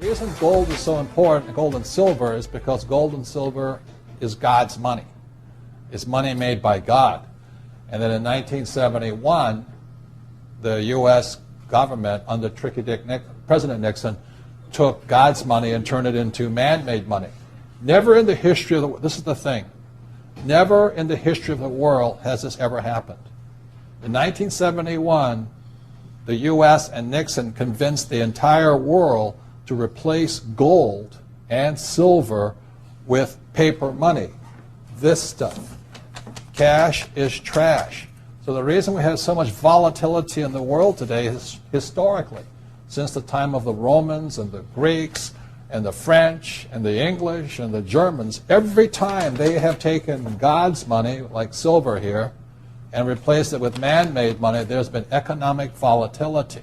The reason gold is so important, gold and silver, is because gold and silver is God's money. It's money made by God. And then in 1971, the U.S. government, under President Nixon, took God's money and turned it into man-made money. Never in the history of the world, this is the thing, never in the history of the world has this ever happened. In 1971, the U.S. and Nixon convinced the entire world to replace gold and silver with paper money. This stuff. Cash is trash. So the reason we have so much volatility in the world today is historically, since the time of the Romans and the Greeks and the French and the English and the Germans, every time they have taken God's money, like silver here, and replaced it with man-made money, there's been economic volatility.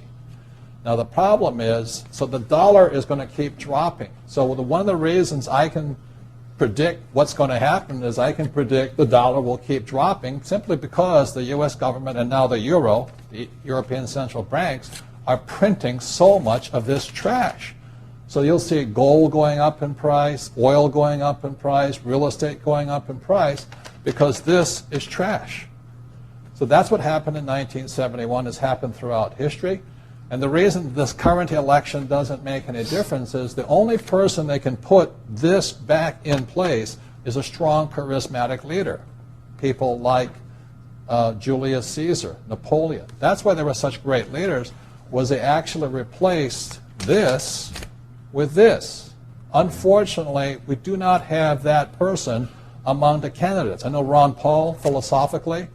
Now the problem is, so the dollar is going to keep dropping. So one of the reasons I can predict what's going to happen is I can predict the dollar will keep dropping simply because the U.S. government and now the euro, the European central banks, are printing so much of this trash. So you'll see gold going up in price, oil going up in price, real estate going up in price, because this is trash. So that's what happened in 1971, has happened throughout history. And the reason this current election doesn't make any difference is the only person they can put this back in place is a strong, charismatic leader. People like Julius Caesar, Napoleon. That's why they were such great leaders, was they actually replaced this with this. Unfortunately, we do not have that person among the candidates. I know Ron Paul, philosophically,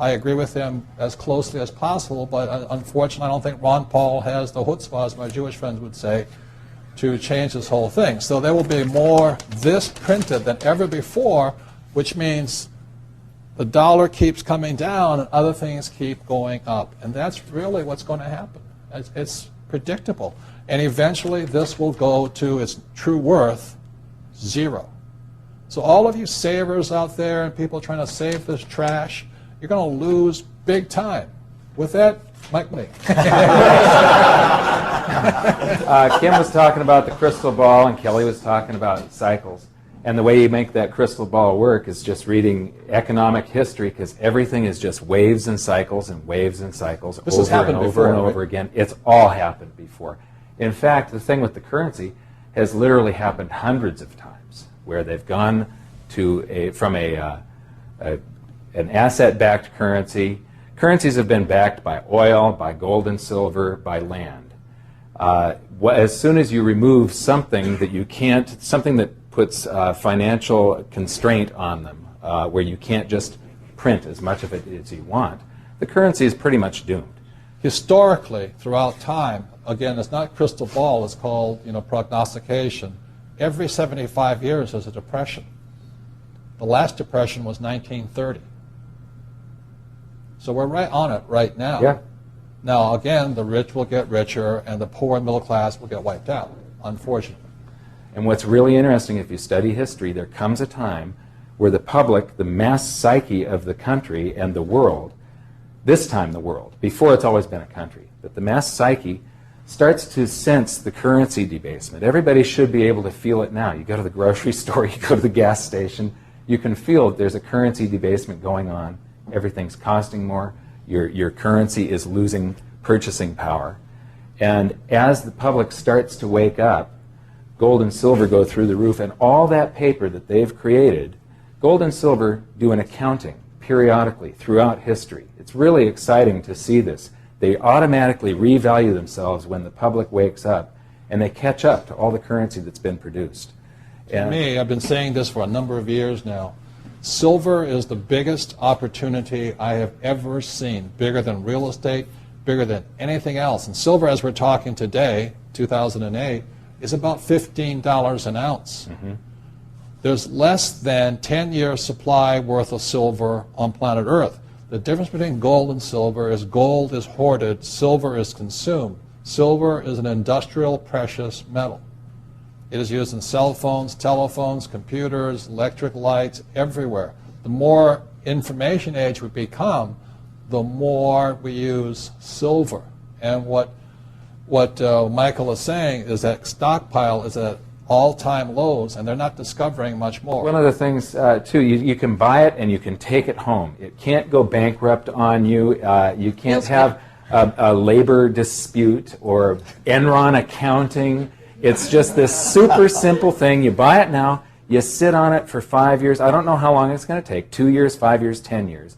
I agree with him as closely as possible, but unfortunately I don't think Ron Paul has the chutzpah, as my Jewish friends would say, to change this whole thing. So there will be more this printed than ever before, which means the dollar keeps coming down and other things keep going up. And that's really what's going to happen. It's predictable. And eventually this will go to its true worth, zero. So all of you savers out there and people trying to save this trash, you're going to lose big time. With that, Mike Lee. Kim was talking about the crystal ball, and Kelly was talking about cycles. And the way you make that crystal ball work is just reading economic history, because everything is just waves and cycles and waves and cycles over and over and over again. It's all happened before. In fact, the thing with the currency has literally happened hundreds of times, where they've gone to from an asset-backed currency. Currencies have been backed by oil, by gold and silver, by land. As soon as you remove something that you can't, something that puts financial constraint on them, where you can't just print as much of it as you want, the currency is pretty much doomed. Historically, throughout time, again, it's not crystal ball, it's called prognostication. Every 75 years there's a depression. The last depression was 1930. So we're right on it right now. Yeah. Now, again, the rich will get richer and the poor and middle class will get wiped out, unfortunately. And what's really interesting, if you study history, there comes a time where the public, the mass psyche of the country and the world, this time the world, before it's always been a country, but the mass psyche starts to sense the currency debasement. Everybody should be able to feel it now. You go to the grocery store, you go to the gas station, you can feel that there's a currency debasement going on. Everything's costing more. Your currency is losing purchasing power. And as the public starts to wake up, gold and silver go through the roof, and all that paper that they've created, gold and silver do an accounting periodically throughout history. It's really exciting to see this. They automatically revalue themselves when the public wakes up, and they catch up to all the currency that's been produced. To me, I've been saying this for a number of years now, silver is the biggest opportunity I have ever seen, bigger than real estate, bigger than anything else. And silver, as we're talking today, 2008, is about $15 an ounce. Mm-hmm. There's less than 10-year supply worth of silver on planet Earth. The difference between gold and silver is gold is hoarded, silver is consumed. Silver is an industrial precious metal. It is used in cell phones, telephones, computers, electric lights, everywhere. The more information age we become, the more we use silver. And what what Michael is saying is that stockpile is at all-time lows, and they're not discovering much more. One of the things, too, you can buy it and you can take it home. It can't go bankrupt on you. You can't have a labor dispute or Enron accounting. It's just this super simple thing. You buy it now, you sit on it for 5 years. I don't know how long it's going to take, 2 years, 5 years, 10 years.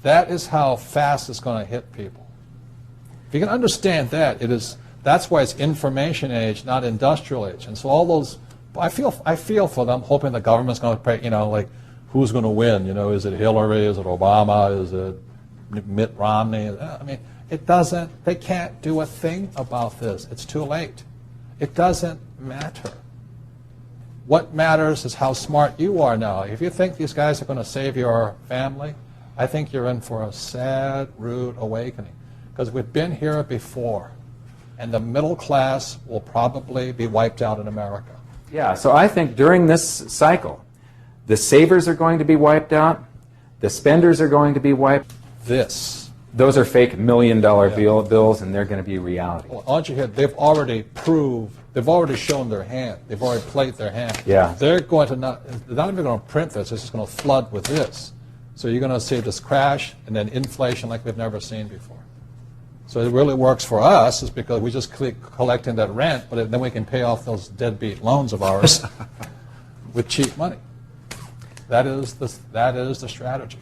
That is how fast it's going to hit people. If you can understand that, that's why it's information age, not industrial age. And so all those, I feel for them, hoping the government's going to pay, like, who's going to win? Is it Hillary? Is it Obama? Is it Mitt Romney? I mean, they can't do a thing about this. It's too late. It doesn't matter. What matters is how smart you are now. If you think these guys are going to save your family, I think you're in for a sad, rude awakening. Because we've been here before, and the middle class will probably be wiped out in America. Yeah, so I think during this cycle, the savers are going to be wiped out, the spenders are going to be wiped. Those are fake $1 million bills, and they're going to be reality. Well, aren't you here? They've already shown their hand. They've already played their hand. Yeah. They're not even going to print this. It's just going to flood with this. So you're going to see this crash and then inflation like we've never seen before. So it really works for us is because we just keep collecting that rent, but then we can pay off those deadbeat loans of ours with cheap money. That is the strategy.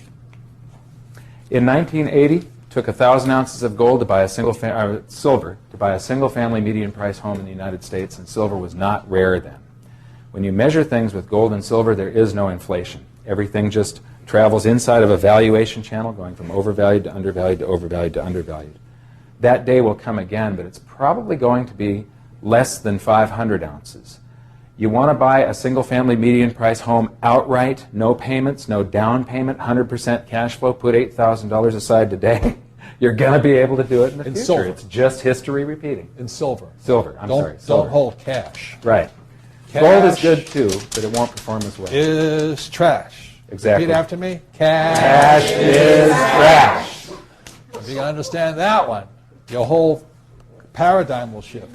In 1980, took 1,000 ounces of gold to buy silver to buy a single-family median-price home in the United States, and silver was not rare then. When you measure things with gold and silver, there is no inflation. Everything just travels inside of a valuation channel, going from overvalued to undervalued to overvalued to undervalued. That day will come again, but it's probably going to be less than 500 ounces. You want to buy a single-family median-price home outright, no payments, no down payment, 100% cash flow, put $8,000 aside today. You're going to be able to do it in the future. Silver. It's just history repeating. In silver. Silver, silver. Don't hold cash. Right. Cash gold is good too, but it won't perform as well. Is trash. Exactly. Repeat after me. Cash is trash. If you can understand that one, your whole paradigm will shift.